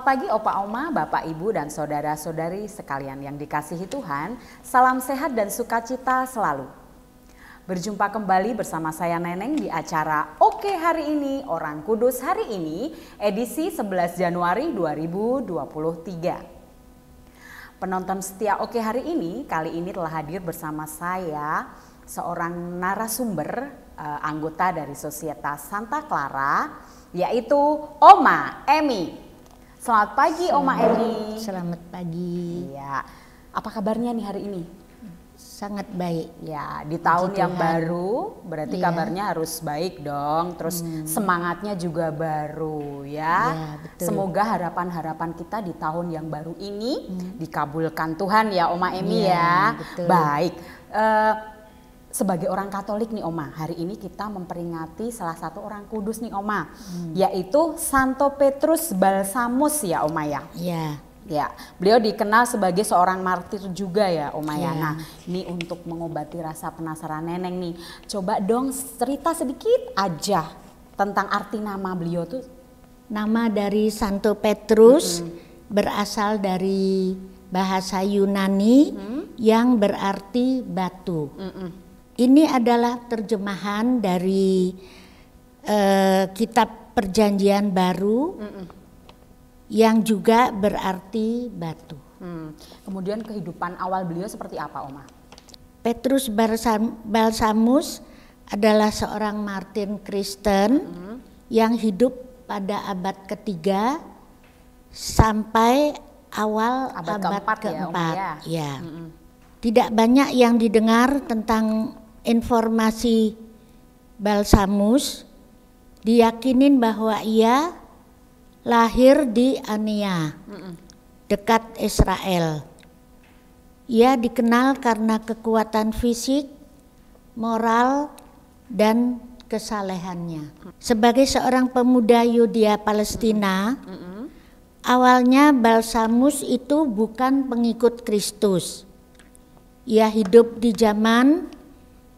pagi Opa Oma, Bapak Ibu dan saudara-saudari sekalian yang dikasihi Tuhan. Salam sehat dan sukacita selalu. Berjumpa kembali bersama saya Neneng di acara Oke Hari Ini, Orang Kudus Hari Ini, edisi 11 Januari 2023. Penonton setia Oke Hari Ini kali ini telah hadir bersama saya, seorang narasumber anggota dari Sosietas Santa Clara, yaitu Oma Emi. Selamat pagi Oma Emi. Selamat pagi. Ya, apa kabarnya nih hari ini? Sangat baik. Ya, di tahun yang baru berarti kabarnya harus baik dong. Terus semangatnya juga baru ya. Betul. Semoga harapan-harapan kita di tahun yang baru ini dikabulkan Tuhan ya Oma Emi ya. Betul. Baik. Sebagai orang Katolik nih Oma, hari ini kita memperingati salah satu orang kudus nih Oma, yaitu Santo Petrus Balsamus ya Oma ya. Iya. Ya, beliau dikenal sebagai seorang martir juga ya Oma ya. Nah, ini untuk mengobati rasa penasaran Neneng nih, coba dong cerita sedikit aja tentang arti nama beliau tuh. Nama dari Santo Petrus berasal dari bahasa Yunani yang berarti batu. Ini adalah terjemahan dari kitab Perjanjian Baru yang juga berarti batu. Kemudian kehidupan awal beliau seperti apa Oma? Petrus Balsamus adalah seorang martir Kristen yang hidup pada abad ketiga sampai awal abad keempat. Ya. Tidak banyak yang didengar tentang informasi Balsamus. Diyakinin bahwa ia lahir di Ania, dekat Israel. Ia dikenal karena kekuatan fisik, moral, dan kesalehannya. Sebagai seorang pemuda Yudea Palestina, awalnya Balsamus itu bukan pengikut Kristus. Ia hidup di zaman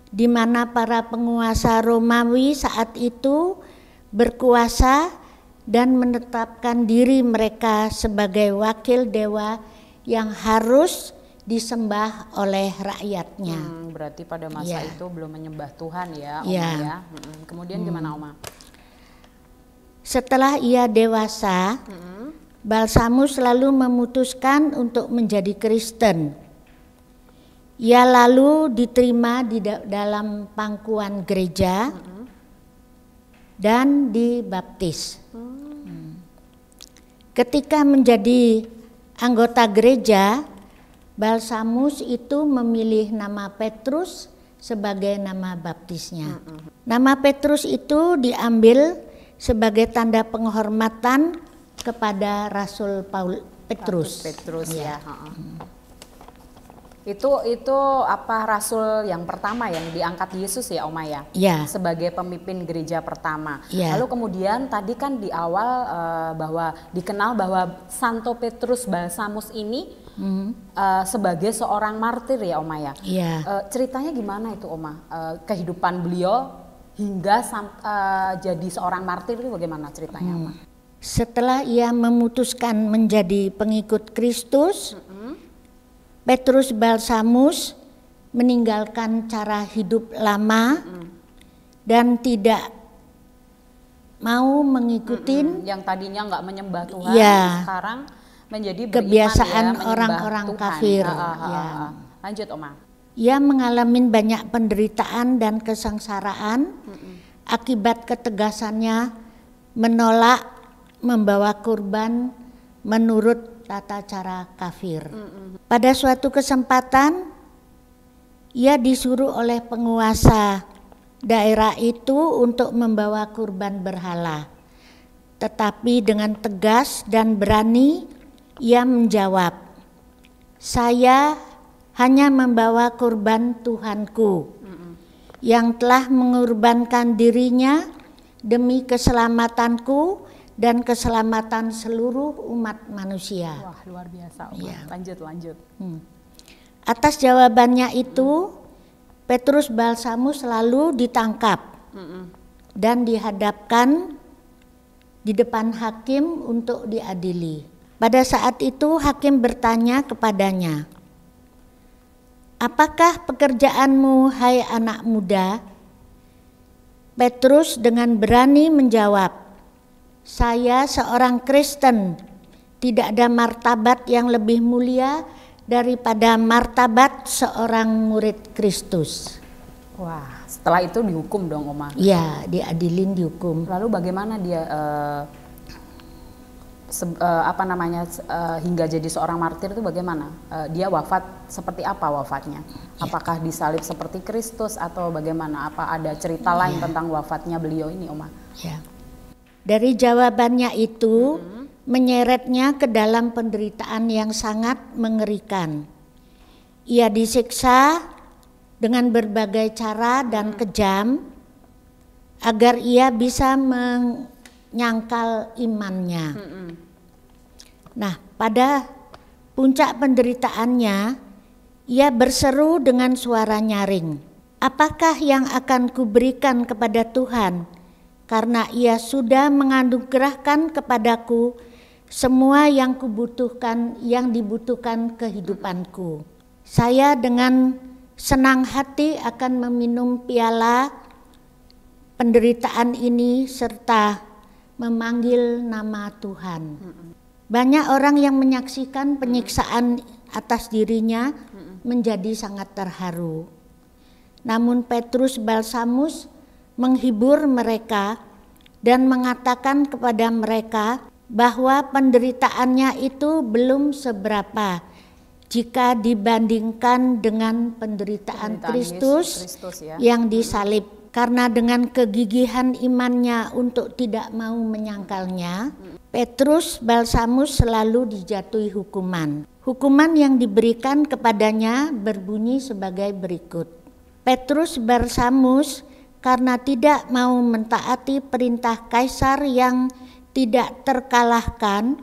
di mana para penguasa Romawi saat itu berkuasa dan menetapkan diri mereka sebagai wakil dewa yang harus disembah oleh rakyatnya. Berarti pada masa itu belum menyembah Tuhan ya Oma ya. Kemudian gimana Oma? Setelah ia dewasa, Balsamus lalu memutuskan untuk menjadi Kristen. Ia lalu diterima di dalam pangkuan gereja dan dibaptis. Ketika menjadi anggota gereja, Balsamus itu memilih nama Petrus sebagai nama baptisnya. Nama Petrus itu diambil sebagai tanda penghormatan kepada Rasul Petrus. Ya. Itu apa rasul yang pertama yang diangkat Yesus ya Oma ya? Sebagai pemimpin gereja pertama. Lalu kemudian tadi kan di awal bahwa dikenal bahwa Santo Petrus Balsamus ini sebagai seorang martir ya Oma ya. Ceritanya gimana itu Oma? Kehidupan beliau hingga jadi seorang martir itu bagaimana ceritanya Oma? Setelah ia memutuskan menjadi pengikut Kristus, Petrus Balsamus meninggalkan cara hidup lama dan tidak mau mengikuti yang tadinya nggak menyembah Tuhan, sekarang menjadi kebiasaan orang-orang kafir. Lanjut Oma. Ia mengalami banyak penderitaan dan kesengsaraan akibat ketegasannya menolak membawa kurban menurut tata cara kafir. Pada suatu kesempatan, ia disuruh oleh penguasa daerah itu untuk membawa kurban berhala. Tetapi dengan tegas dan berani, ia menjawab, "Saya hanya membawa kurban Tuhanku yang telah mengorbankan dirinya demi keselamatanku dan keselamatan seluruh umat manusia." Wah, luar biasa. Lanjut. Atas jawabannya itu, Petrus Balsamus lalu ditangkap dan dihadapkan di depan hakim untuk diadili. Pada saat itu hakim bertanya kepadanya, "Apakah pekerjaanmu, hai anak muda?" Petrus dengan berani menjawab, "Saya seorang Kristen. Tidak ada martabat yang lebih mulia daripada martabat seorang murid Kristus." Wah, setelah itu dihukum dong, Oma? Ya, diadilin, dihukum. Lalu bagaimana dia hingga jadi seorang martir itu bagaimana? Dia wafat seperti apa wafatnya? Ya. Apakah disalib seperti Kristus atau bagaimana? Apa ada cerita lain tentang wafatnya beliau ini, Oma? Ya. Dari jawabannya itu menyeretnya ke dalam penderitaan yang sangat mengerikan. Ia disiksa dengan berbagai cara dan kejam agar ia bisa menyangkal imannya. Nah, pada puncak penderitaannya, ia berseru dengan suara nyaring, "Apakah yang akan kuberikan kepada Tuhan? Karena ia sudah menganugerahkan kepadaku semua yang kubutuhkan, yang dibutuhkan kehidupanku. Saya dengan senang hati akan meminum piala penderitaan ini serta memanggil nama Tuhan." Banyak orang yang menyaksikan penyiksaan atas dirinya menjadi sangat terharu. Namun Petrus Balsamus menghibur mereka dan mengatakan kepada mereka bahwa penderitaannya itu belum seberapa jika dibandingkan dengan penderitaan Kristus yang disalib. Karena dengan kegigihan imannya untuk tidak mau menyangkalnya, Petrus Balsamus selalu dijatuhi hukuman. Hukuman yang diberikan kepadanya berbunyi sebagai berikut. Petrus Balsamus karena tidak mau mentaati perintah kaisar yang tidak terkalahkan,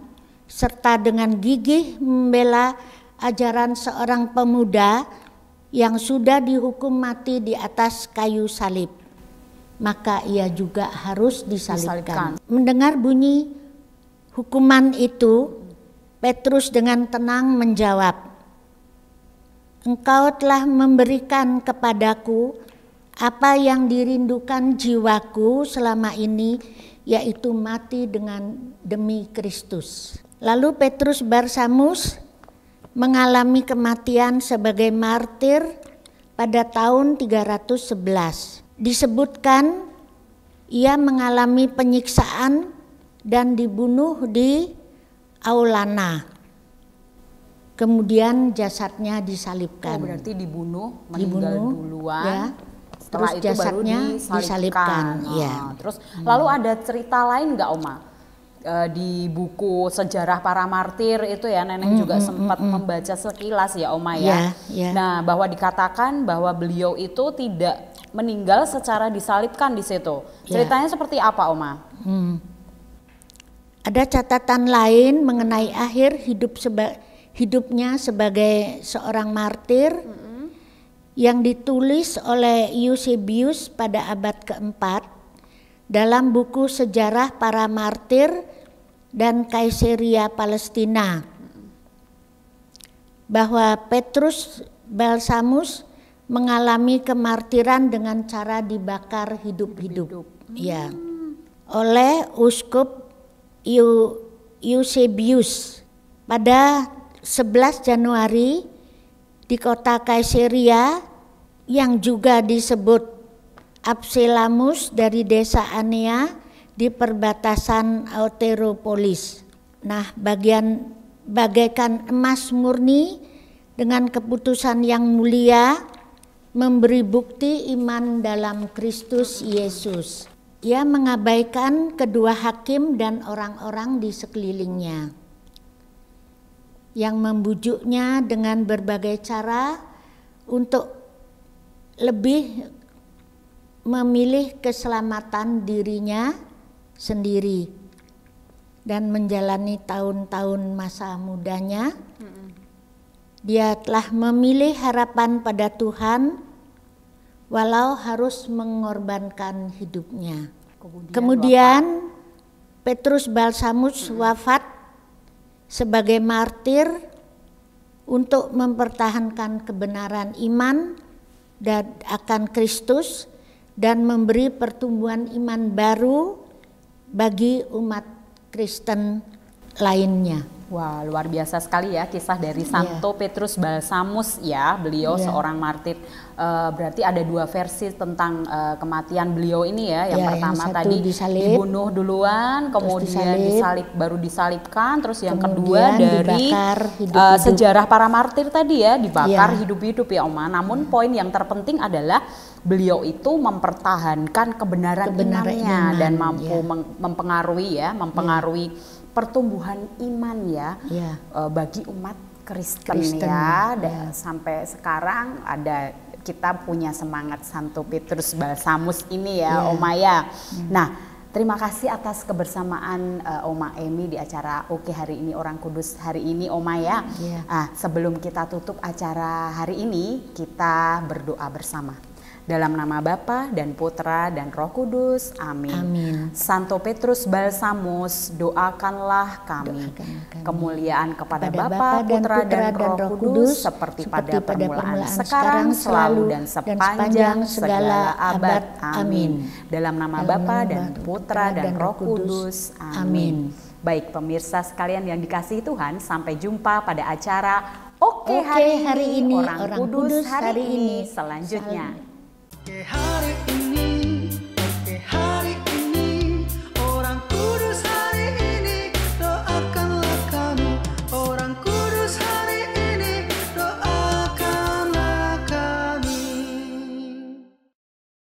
serta dengan gigih membela ajaran seorang pemuda yang sudah dihukum mati di atas kayu salib, maka ia juga harus disalibkan. Mendengar bunyi hukuman itu, Petrus dengan tenang menjawab, "Engkau telah memberikan kepadaku apa yang dirindukan jiwaku selama ini, yaitu mati demi Kristus." Lalu Petrus Balsamus mengalami kematian sebagai martir pada tahun 311. Disebutkan ia mengalami penyiksaan dan dibunuh di Aulana. Kemudian jasadnya disalibkan. Oh, berarti dibunuh duluan. Ya. Setelah itu jasadnya baru disalibkan. Ya. Terus lalu ada cerita lain nggak, Oma? Di buku sejarah para martir itu ya, Neneng juga sempat membaca sekilas ya, Oma ya. Nah, bahwa dikatakan bahwa beliau itu tidak meninggal secara disalibkan di situ. Ceritanya seperti apa, Oma? Ada catatan lain mengenai akhir hidupnya sebagai seorang martir yang ditulis oleh Eusebius pada abad keempat dalam buku sejarah para martir dan Kaisaria Palestina, bahwa Petrus Balsamus mengalami kemartiran dengan cara dibakar hidup-hidup. Ya, oleh Uskup Eusebius pada 11 Januari di kota Kaisaria yang juga disebut Abselamus dari desa Anea di perbatasan Auteropolis. Nah, bagaikan emas murni dengan keputusan yang mulia memberi bukti iman dalam Kristus Yesus. Ia mengabaikan kedua hakim dan orang-orang di sekelilingnya yang membujuknya dengan berbagai cara untuk lebih memilih keselamatan dirinya sendiri dan menjalani tahun-tahun masa mudanya. Dia telah memilih harapan pada Tuhan walau harus mengorbankan hidupnya. Kemudian Petrus Balsamus wafat sebagai martir untuk mempertahankan kebenaran iman dan akan Kristus dan memberi pertumbuhan iman baru bagi umat Kristen lainnya. Wah, luar biasa sekali ya kisah dari Santo Petrus Balsamus ya. Beliau seorang martir. Berarti ada dua versi tentang kematian beliau ini ya. Yang pertama yang tadi dibunuh duluan, kemudian baru disalibkan, terus yang kedua dari sejarah para martir tadi ya, dibakar hidup-hidup ya Oma. Namun poin yang terpenting adalah beliau itu mempertahankan kebenaran imannya dan mampu mempengaruhi pertumbuhan iman ya bagi umat Kristen. Ya, dan sampai sekarang kita punya semangat Santo Petrus Balsamus ini ya Oma ya. Nah, terima kasih atas kebersamaan Oma Emi di acara Oke hari ini Orang Kudus hari ini Oma ya. Sebelum kita tutup acara hari ini, kita berdoa bersama. Dalam nama Bapa dan Putra dan Roh Kudus. Amin. Amin. Santo Petrus Balsamus, doakanlah kami. Kemuliaan kepada Bapa, Putra dan Roh Kudus seperti pada permulaan, sekarang, selalu dan sepanjang segala abad. Amin. Dalam nama Bapa dan Putra dan Roh Kudus. Amin. Baik pemirsa sekalian yang dikasihi Tuhan, sampai jumpa pada acara Oke hari ini Orang Kudus hari ini selanjutnya. Oke hari ini, oke hari